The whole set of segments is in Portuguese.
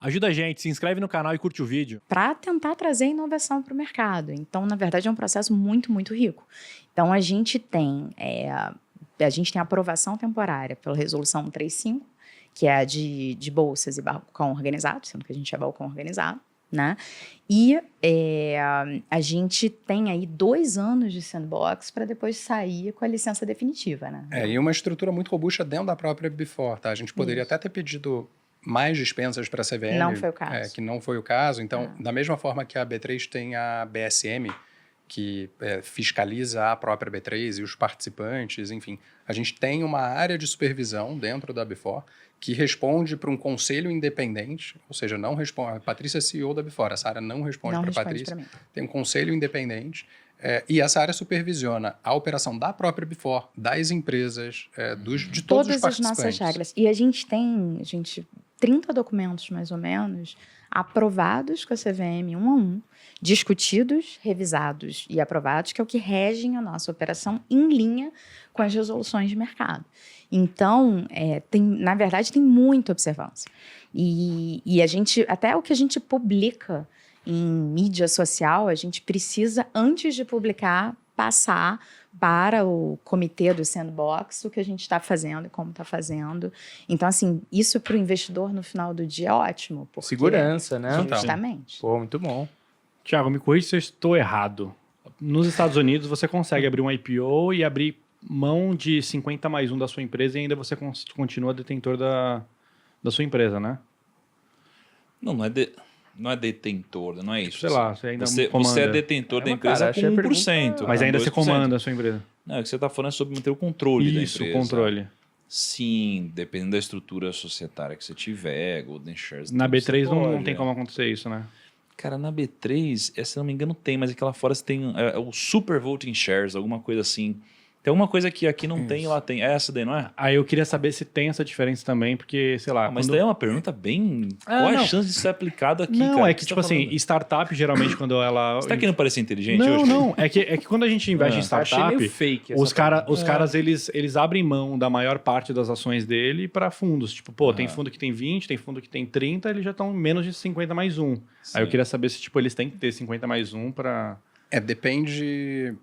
Ajuda a gente, se inscreve no canal e curte o vídeo. Para tentar trazer inovação para o mercado. Então, na verdade, é um processo muito, muito rico. Então, a gente tem aprovação temporária pela Resolução 135, que é a de bolsas e balcão organizado, sendo que a gente é balcão organizado, né? E a gente tem aí 2 anos de sandbox para depois sair com a licença definitiva, né? E uma estrutura muito robusta dentro da própria Before, tá? A gente poderia até ter pedido mais dispensas para a CVM. Não foi o caso. Que não foi o caso. Então, da mesma forma que a B3 tem a BSM, que fiscaliza a própria B3 e os participantes, enfim. A gente tem uma área de supervisão dentro da Before que responde para um conselho independente, ou seja, não responde... A Patrícia é CEO da Before, essa área não responde para a Patrícia. Tem um conselho independente e essa área supervisiona a operação da própria Before, das empresas, de todos os participantes. Todas as nossas regras. E a gente tem 30 documentos, mais ou menos, aprovados com a CVM 1 a 1, discutidos, revisados e aprovados, que é o que regem a nossa operação em linha com as resoluções de mercado. Então, na verdade, tem muita observância. E a gente, até o que a gente publica em mídia social, a gente precisa, antes de publicar, passar para o comitê do sandbox o que a gente está fazendo e como está fazendo. Então, assim, isso para o investidor no final do dia é ótimo. Porque, segurança, né? Justamente. Pô, muito bom. Tiago, me corrija se eu estou errado. Nos Estados Unidos, você consegue abrir um IPO e abrir mão de 50+1 da sua empresa e ainda você continua detentor da sua empresa, né? Não é detentor, não é isso. Sei lá, você ainda você é detentor da empresa com 1%. Mas ainda você comanda a sua empresa. Não, o que você está falando é sobre manter o controle da empresa. Isso, o controle. Sim, dependendo da estrutura societária que você tiver, Golden Shares... Na B3 não tem como acontecer isso, né? Cara, na B3, se não me engano tem, mas aqui lá fora você tem o Super Voting Shares, alguma coisa assim. Tem alguma coisa que aqui não tem e lá tem. É essa daí, não é? Aí eu queria saber se tem essa diferença também, porque, sei lá... Mas daí é uma pergunta bem... Qual é a chance de ser aplicado aqui, não, cara? É que tipo assim, startup, geralmente, quando ela... Você tá querendo parecer inteligente hoje? Não. É que quando a gente investe em startup, fake os caras, eles abrem mão da maior parte das ações dele para fundos. Tipo, tem fundo que tem 20, tem fundo que tem 30, eles já estão menos de 50+1. Sim. Aí eu queria saber se, eles têm que ter 50+1 para... Depende...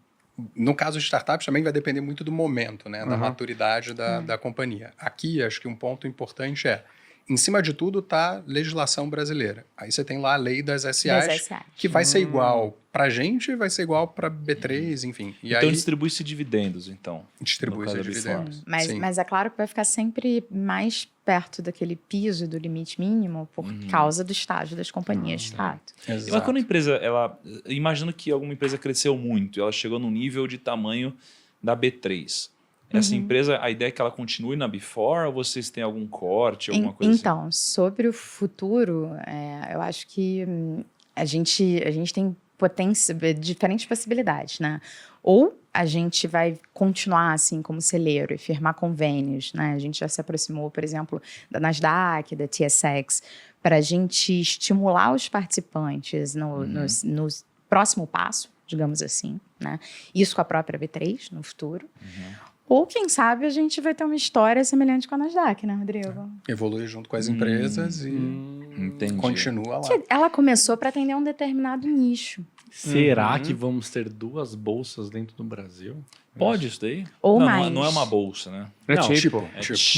No caso de startups, também vai depender muito do momento, né? Da maturidade da companhia. Aqui, acho que um ponto importante em cima de tudo está legislação brasileira. Aí você tem lá a lei das SAs, que vai ser igual para a gente, vai ser igual para B3, enfim. E então aí, distribui-se dividendos, então. Distribui-se dividendos. Mas é claro que vai ficar sempre mais perto daquele piso do limite mínimo por causa do estágio das companhias de fato. Mas quando a empresa, imagino que alguma empresa cresceu muito, ela chegou no nível de tamanho da B3. Essa empresa, a ideia é que ela continue na Before ou vocês têm algum corte, alguma coisa então, sobre o futuro, eu acho que a gente tem diferentes possibilidades, né? Ou a gente vai continuar assim como celeiro e firmar convênios, né? A gente já se aproximou, por exemplo, da Nasdaq, da TSX, para a gente estimular os participantes no próximo passo, digamos assim, né? Isso com a própria B3 no futuro. Ou, quem sabe, a gente vai ter uma história semelhante com a Nasdaq, né, Rodrigo? Evolui junto com as empresas e continua lá. Ela começou para atender um determinado nicho. Será que vamos ter 2 bolsas dentro do Brasil? Pode isso daí? Ou mais. Não é uma bolsa, né? É tipo.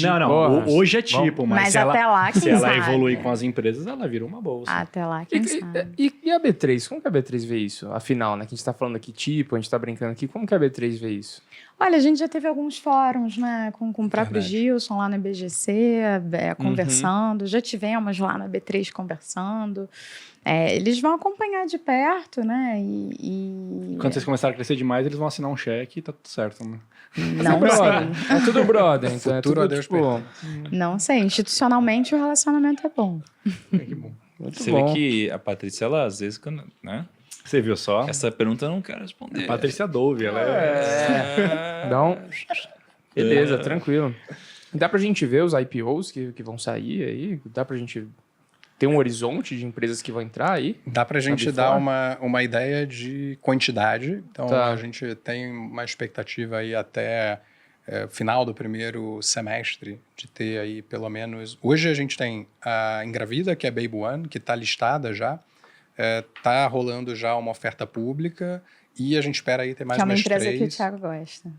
Não. Hoje é tipo, mas se até lá, quem se ela sabe? evoluir com as empresas, ela vira uma bolsa. Até lá, quem sabe? E a B3? Como que a B3 vê isso? Afinal, né? Que a gente tá falando aqui tipo, a gente tá brincando aqui. Como que a B3 vê isso? Olha, a gente já teve alguns fóruns, né? Com o próprio Gilson lá na BGC, conversando. Já tivemos lá na B3 conversando. Eles vão acompanhar de perto, né? Quando vocês começarem a crescer demais, eles vão assinar um cheque e tá tudo certo, né? Não sei. É tudo brother, então é Futuro tudo, a Deus tipo... Não sei. Institucionalmente, o relacionamento é bom. Que bom. Você vê que a Patrícia, ela às vezes, né? Você viu só? Essa pergunta eu não quero responder. Patrícia Dove, ela Dá um... Beleza, tranquilo. Dá pra gente ver os IPOs que vão sair aí? Dá pra gente ter um horizonte de empresas que vão entrar aí? Dá pra gente dar uma ideia de quantidade. Então, a gente tem uma expectativa aí até final do primeiro semestre, de ter aí pelo menos... Hoje a gente tem a Engravida, que é Baby One, que está listada já, está rolando já uma oferta pública e a gente espera aí ter mais Que é uma umas empresa 3. que o Thiago gosta.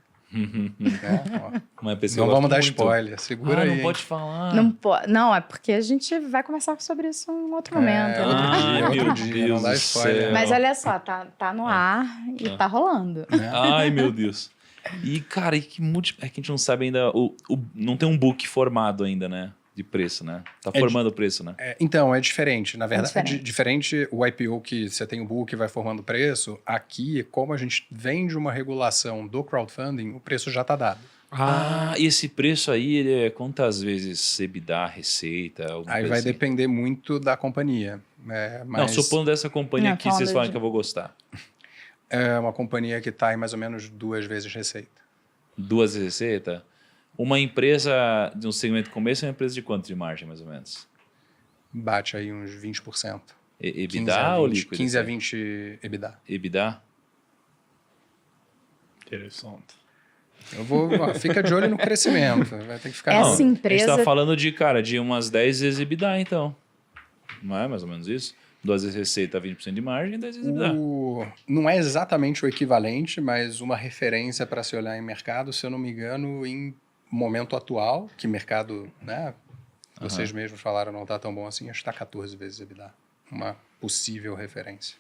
Uma pessoa Não gosta vamos dar muito. spoiler, segura aí. Não hein? pode falar. Não, é porque a gente vai conversar sobre isso em outro momento. Outro dia, Deus não dá do spoiler. céu. Mas olha só, tá no ar e tá rolando. Ai, meu Deus. E, cara, é que a gente não sabe ainda. Não tem um book formado ainda, né? De preço, né? Tá formando o preço, né? Então, é diferente. Na verdade, diferente. diferente o IPO que você tem o book e vai formando preço. Aqui, como a gente vem de uma regulação do crowdfunding, o preço já está dado. E esse preço aí, ele é quantas vezes EBITDA, receita? Aí vai depender muito da companhia. Mas Não, supondo dessa companhia Não, aqui, vocês falando falam de- que eu vou gostar. é uma companhia que está em mais ou menos 2 vezes receita. 2 receita. Uma empresa de um segmento começo é uma empresa de quanto de margem, mais ou menos? Bate aí uns 20%. 15 EBITDA a ou 20, líquido? 15 a 20 EBITDA. EBITDA? Interessante. Fica de olho no crescimento. Vai ter que ficar... Essa A gente empresa- tá falando de umas 10 vezes EBITDA, então. Não é mais ou menos isso? 2 vezes receita, 20% de margem, 10 vezes EBITDA. Não é exatamente o equivalente, mas uma referência para se olhar em mercado, se eu não me engano, em momento atual, que mercado, né, vocês mesmos falaram não está tão bom assim, acho que está 14 vezes EBITDA. Uma possível referência.